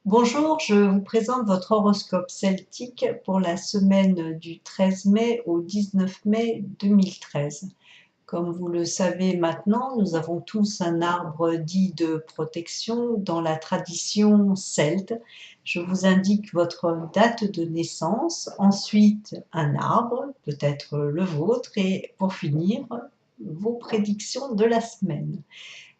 Bonjour, je vous présente votre horoscope celtique pour la semaine du 13 mai au 19 mai 2013. Comme vous le savez maintenant, nous avons tous un arbre dit de protection dans la tradition celte. Je vous indique votre date de naissance, ensuite un arbre, peut-être le vôtre, et pour finir, vos prédictions de la semaine.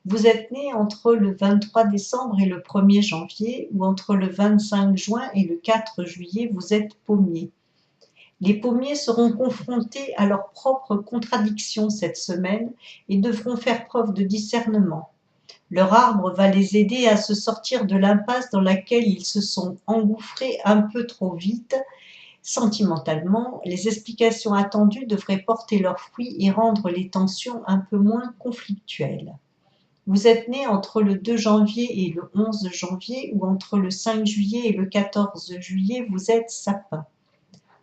Vous êtes né entre le 23 décembre et le 1er janvier ou entre le 25 juin et le 4 juillet, vous êtes pommier. Les pommiers seront confrontés à leurs propres contradictions cette semaine et devront faire preuve de discernement. Leur arbre va les aider à se sortir de l'impasse dans laquelle ils se sont engouffrés un peu trop vite. Sentimentalement, les explications attendues devraient porter leurs fruits et rendre les tensions un peu moins conflictuelles. Vous êtes né entre le 2 janvier et le 11 janvier ou entre le 5 juillet et le 14 juillet, vous êtes sapin.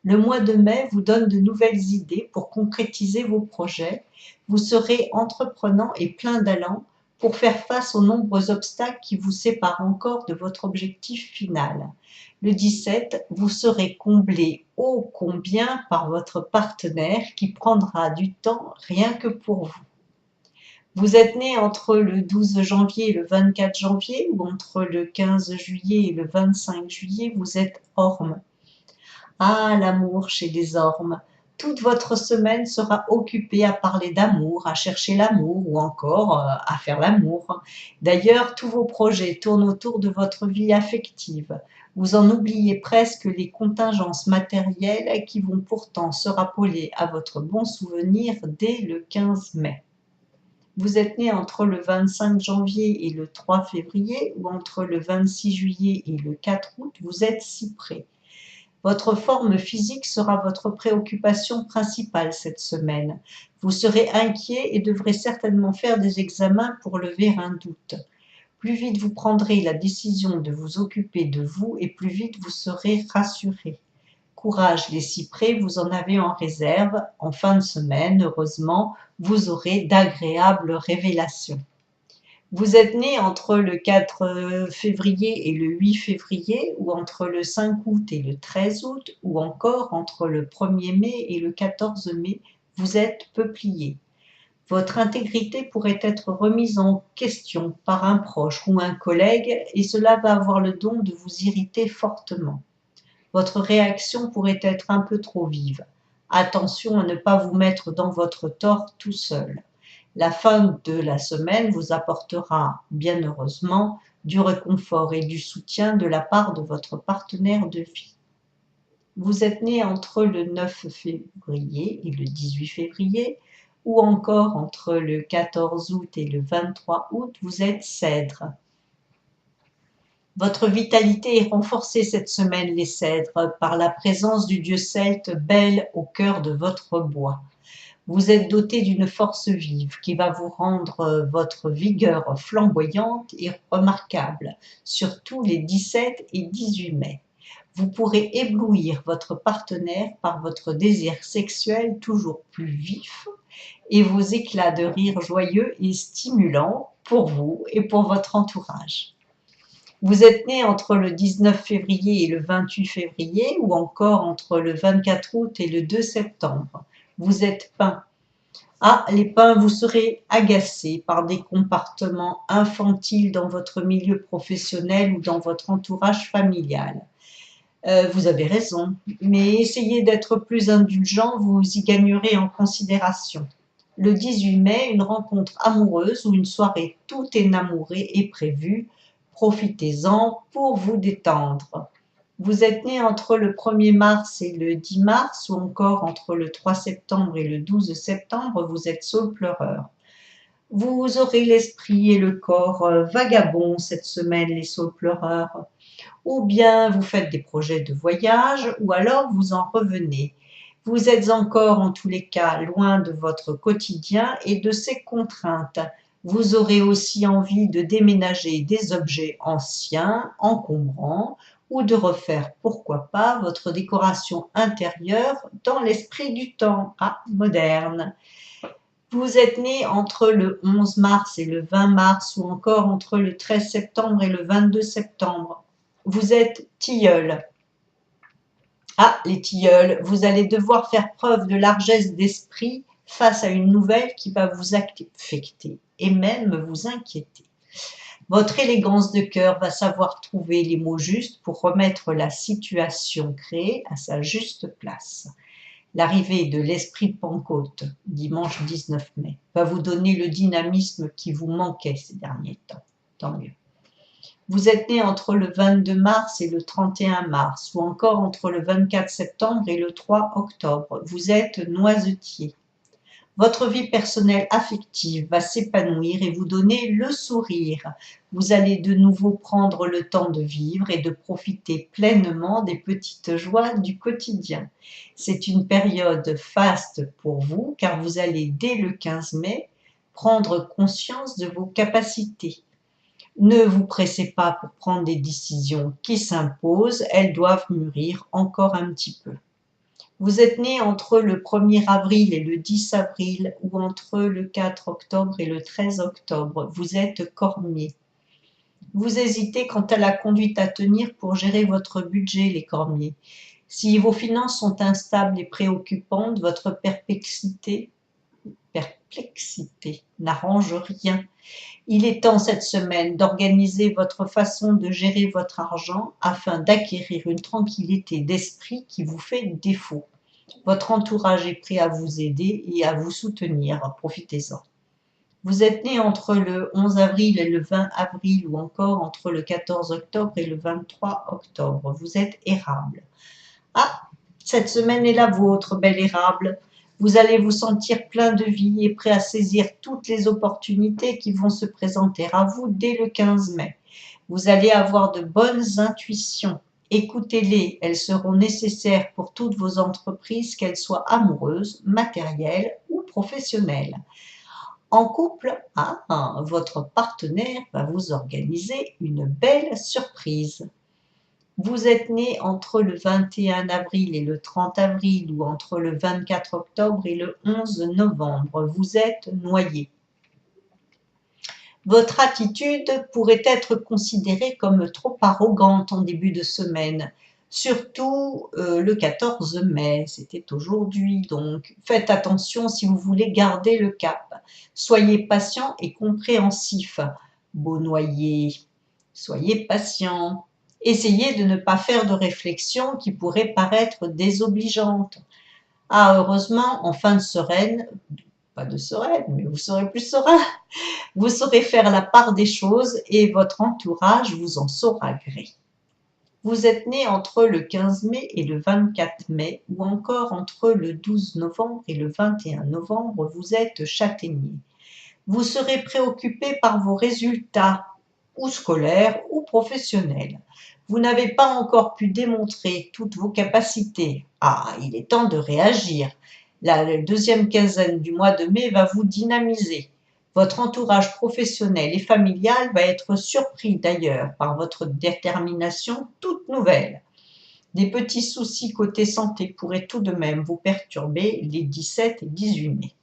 Le mois de mai vous donne de nouvelles idées pour concrétiser vos projets. Vous serez entreprenant et plein d'allant pour faire face aux nombreux obstacles qui vous séparent encore de votre objectif final. Le 17, vous serez comblé ô combien par votre partenaire qui prendra du temps rien que pour vous. Vous êtes né entre le 12 janvier et le 24 janvier ou entre le 15 juillet et le 25 juillet, vous êtes orme. Ah, l'amour chez les ormes. Toute votre semaine sera occupée à parler d'amour, à chercher l'amour ou encore à faire l'amour. D'ailleurs, tous vos projets tournent autour de votre vie affective. Vous en oubliez presque les contingences matérielles qui vont pourtant se rappeler à votre bon souvenir dès le 15 mai. Vous êtes né entre le 25 janvier et le 3 février ou entre le 26 juillet et le 4 août, vous êtes cyprès. Votre forme physique sera votre préoccupation principale cette semaine. Vous serez inquiet et devrez certainement faire des examens pour lever un doute. Plus vite vous prendrez la décision de vous occuper de vous et plus vite vous serez rassuré. Courage les cyprès, vous en avez en réserve. En fin de semaine, heureusement, vous aurez d'agréables révélations. Vous êtes né entre le 4 février et le 8 février, ou entre le 5 août et le 13 août, ou encore entre le 1er mai et le 14 mai, vous êtes peuplier. Votre intégrité pourrait être remise en question par un proche ou un collègue et cela va avoir le don de vous irriter fortement. Votre réaction pourrait être un peu trop vive. Attention à ne pas vous mettre dans votre tort tout seul. La fin de la semaine vous apportera, bien heureusement, du réconfort et du soutien de la part de votre partenaire de vie. Vous êtes né entre le 9 février et le 18 février, ou encore entre le 14 août et le 23 août, vous êtes cèdre. Votre vitalité est renforcée cette semaine, les cèdres, par la présence du dieu celte Bel au cœur de votre bois. Vous êtes doté d'une force vive qui va vous rendre votre vigueur flamboyante et remarquable, surtout les 17 et 18 mai. Vous pourrez éblouir votre partenaire par votre désir sexuel toujours plus vif et vos éclats de rire joyeux et stimulants pour vous et pour votre entourage. Vous êtes né entre le 19 février et le 28 février ou encore entre le 24 août et le 2 septembre. Vous êtes pin. Ah, les pins, vous serez agacés par des comportements infantiles dans votre milieu professionnel ou dans votre entourage familial. Vous avez raison, mais essayez d'être plus indulgent, vous y gagnerez en considération. Le 18 mai, une rencontre amoureuse ou une soirée tout énamourée est prévue. Profitez-en pour vous détendre. Vous êtes né entre le 1er mars et le 10 mars ou encore entre le 3 septembre et le 12 septembre, vous êtes saule pleureur. Vous aurez l'esprit et le corps vagabonds cette semaine, les saules pleureurs. Ou bien vous faites des projets de voyage ou alors vous en revenez. Vous êtes encore en tous les cas loin de votre quotidien et de ses contraintes. Vous aurez aussi envie de déménager des objets anciens, encombrants, ou de refaire, pourquoi pas, votre décoration intérieure dans l'esprit du temps, moderne. Vous êtes né entre le 11 mars et le 20 mars ou encore entre le 13 septembre et le 22 septembre. Vous êtes tilleul. Ah, les tilleuls, vous allez devoir faire preuve de largesse d'esprit face à une nouvelle qui va vous affecter et même vous inquiéter. Votre élégance de cœur va savoir trouver les mots justes pour remettre la situation créée à sa juste place. L'arrivée de l'esprit de Pentecôte, dimanche 19 mai, va vous donner le dynamisme qui vous manquait ces derniers temps. Tant mieux. Vous êtes né entre le 22 mars et le 31 mars, ou encore entre le 24 septembre et le 3 octobre. Vous êtes noisetier. Votre vie personnelle affective va s'épanouir et vous donner le sourire. Vous allez de nouveau prendre le temps de vivre et de profiter pleinement des petites joies du quotidien. C'est une période faste pour vous car vous allez dès le 15 mai prendre conscience de vos capacités. Ne vous pressez pas pour prendre des décisions qui s'imposent, elles doivent mûrir encore un petit peu. Vous êtes né entre le 1er avril et le 10 avril ou entre le 4 octobre et le 13 octobre. Vous êtes cormier. Vous hésitez quant à la conduite à tenir pour gérer votre budget, les cormiers. Si vos finances sont instables et préoccupantes, votre perplexité n'arrange rien. Il est temps cette semaine d'organiser votre façon de gérer votre argent afin d'acquérir une tranquillité d'esprit qui vous fait défaut. Votre entourage est prêt à vous aider et à vous soutenir, profitez-en. Vous êtes né entre le 11 avril et le 20 avril ou encore entre le 14 octobre et le 23 octobre. Vous êtes érable. Ah, cette semaine est la vôtre, bel érable. Vous allez vous sentir plein de vie et prêt à saisir toutes les opportunités qui vont se présenter à vous dès le 15 mai. Vous allez avoir de bonnes intuitions. Écoutez-les, elles seront nécessaires pour toutes vos entreprises, qu'elles soient amoureuses, matérielles ou professionnelles. En couple, votre partenaire va vous organiser une belle surprise. Vous êtes né entre le 21 avril et le 30 avril ou entre le 24 octobre et le 11 novembre. Vous êtes noyé. Votre attitude pourrait être considérée comme trop arrogante en début de semaine, surtout le 14 mai, c'était aujourd'hui, donc faites attention si vous voulez garder le cap. Soyez patient et compréhensif, beau noyer, soyez patient. Essayez de ne pas faire de réflexions qui pourraient paraître désobligeantes. Ah, heureusement, en fin de semaine, pas de sereine, mais vous serez plus serein. Vous saurez faire la part des choses et votre entourage vous en saura gré. Vous êtes né entre le 15 mai et le 24 mai ou encore entre le 12 novembre et le 21 novembre, vous êtes châtaignier. Vous serez préoccupé par vos résultats, ou scolaires ou professionnels. Vous n'avez pas encore pu démontrer toutes vos capacités. Ah, il est temps de réagir. La deuxième quinzaine du mois de mai va vous dynamiser. Votre entourage professionnel et familial va être surpris d'ailleurs par votre détermination toute nouvelle. Des petits soucis côté santé pourraient tout de même vous perturber les 17 et 18 mai.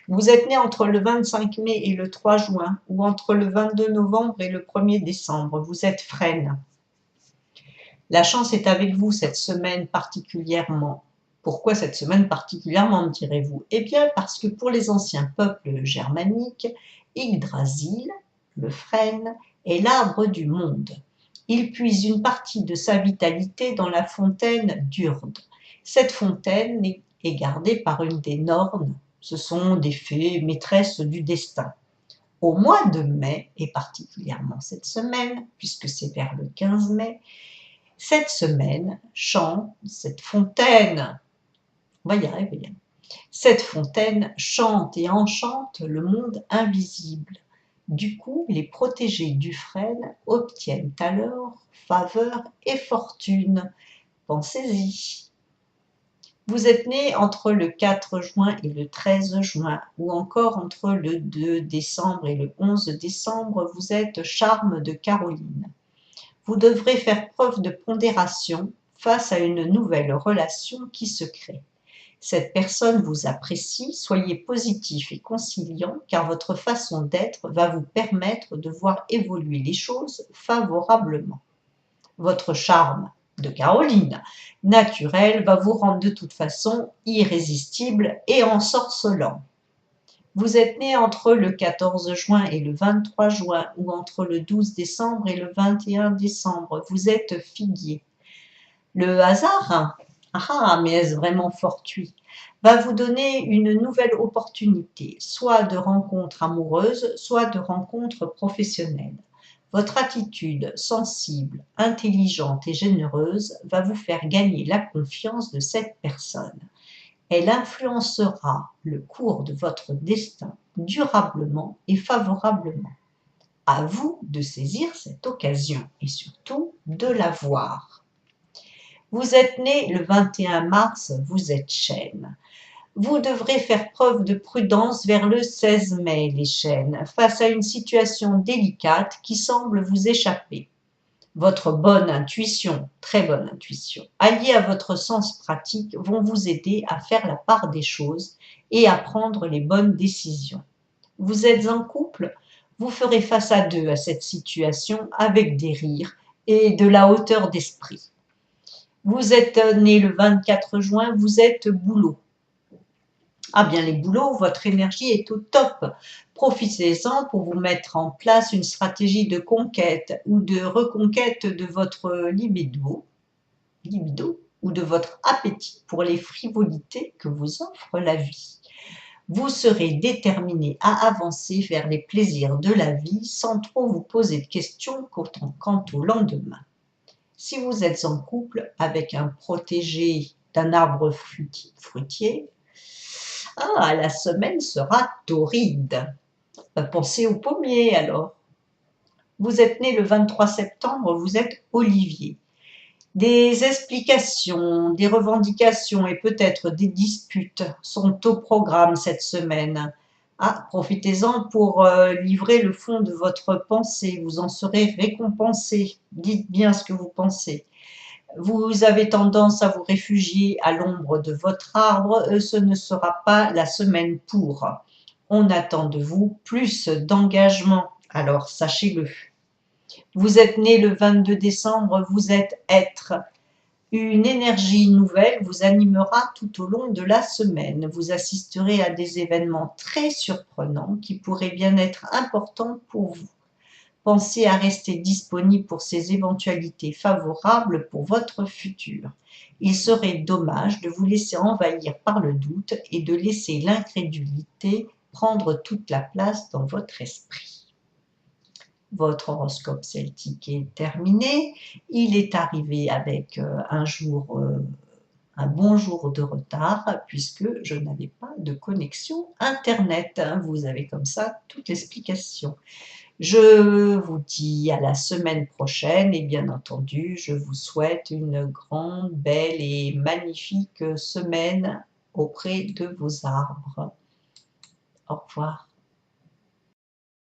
Vous êtes né entre le 25 mai et le 3 juin ou entre le 22 novembre et le 1er décembre. Vous êtes frêne. La chance est avec vous cette semaine particulièrement. Pourquoi cette semaine particulièrement, me direz-vous? Eh bien, parce que pour les anciens peuples germaniques, Yggdrasil, le frêne, est l'arbre du monde. Il puise une partie de sa vitalité dans la fontaine d'Urd. Cette fontaine est gardée par une des Nornes. Ce sont des fées maîtresses du destin. Au mois de mai, et particulièrement cette semaine, puisque c'est vers le 15 mai, cette semaine chante cette fontaine. On va y arriver. Cette fontaine chante et enchante le monde invisible. Du coup, les protégés du frêne obtiennent alors faveur et fortune. Pensez-y. Vous êtes né entre le 4 juin et le 13 juin, ou encore entre le 2 décembre et le 11 décembre, vous êtes charme de Caroline. Vous devrez faire preuve de pondération face à une nouvelle relation qui se crée. Cette personne vous apprécie, soyez positif et conciliant car votre façon d'être va vous permettre de voir évoluer les choses favorablement. Votre charme de Caroline naturel va vous rendre de toute façon irrésistible et ensorcelant. Vous êtes né entre le 14 juin et le 23 juin ou entre le 12 décembre et le 21 décembre. Vous êtes figuier. Le hasard, mais est-ce vraiment fortuit, va vous donner une nouvelle opportunité, soit de rencontre amoureuse, soit de rencontre professionnelle. Votre attitude sensible, intelligente et généreuse va vous faire gagner la confiance de cette personne. Elle influencera le cours de votre destin durablement et favorablement. À vous de saisir cette occasion et surtout de la voir. Vous êtes né le 21 mars, vous êtes Chêne. Vous devrez faire preuve de prudence vers le 16 mai, les Chênes, face à une situation délicate qui semble vous échapper. Votre bonne intuition, très bonne intuition, alliée à votre sens pratique, vont vous aider à faire la part des choses et à prendre les bonnes décisions. Vous êtes en couple, vous ferez face à deux à cette situation avec des rires et de la hauteur d'esprit. Vous êtes né le 24 juin, vous êtes Bouleau. Ah bien les Bouleaux, votre énergie est au top. Profitez-en pour vous mettre en place une stratégie de conquête ou de reconquête de votre libido ou de votre appétit pour les frivolités que vous offre la vie. Vous serez déterminé à avancer vers les plaisirs de la vie sans trop vous poser de questions quant au lendemain. Si vous êtes en couple avec un protégé d'un arbre fruitier, la semaine sera torride. Pensez au pommier alors. Vous êtes né le 23 septembre, vous êtes Olivier. Des explications, des revendications et peut-être des disputes sont au programme cette semaine. Profitez-en pour livrer le fond de votre pensée, vous en serez récompensé. Dites bien ce que vous pensez. Vous avez tendance à vous réfugier à l'ombre de votre arbre, ce ne sera pas la semaine pour. On attend de vous plus d'engagement, alors sachez-le. Vous êtes né le 22 décembre, vous êtes être. Une énergie nouvelle vous animera tout au long de la semaine. Vous assisterez à des événements très surprenants qui pourraient bien être importants pour vous. Pensez à rester disponible pour ces éventualités favorables pour votre futur. Il serait dommage de vous laisser envahir par le doute et de laisser l'incrédulité prendre toute la place dans votre esprit. Votre horoscope celtique est terminé. Il est arrivé avec un bon jour de retard puisque je n'avais pas de connexion Internet. Vous avez comme ça toute l'explication. Je vous dis à la semaine prochaine et bien entendu, je vous souhaite une grande, belle et magnifique semaine auprès de vos arbres. Au revoir.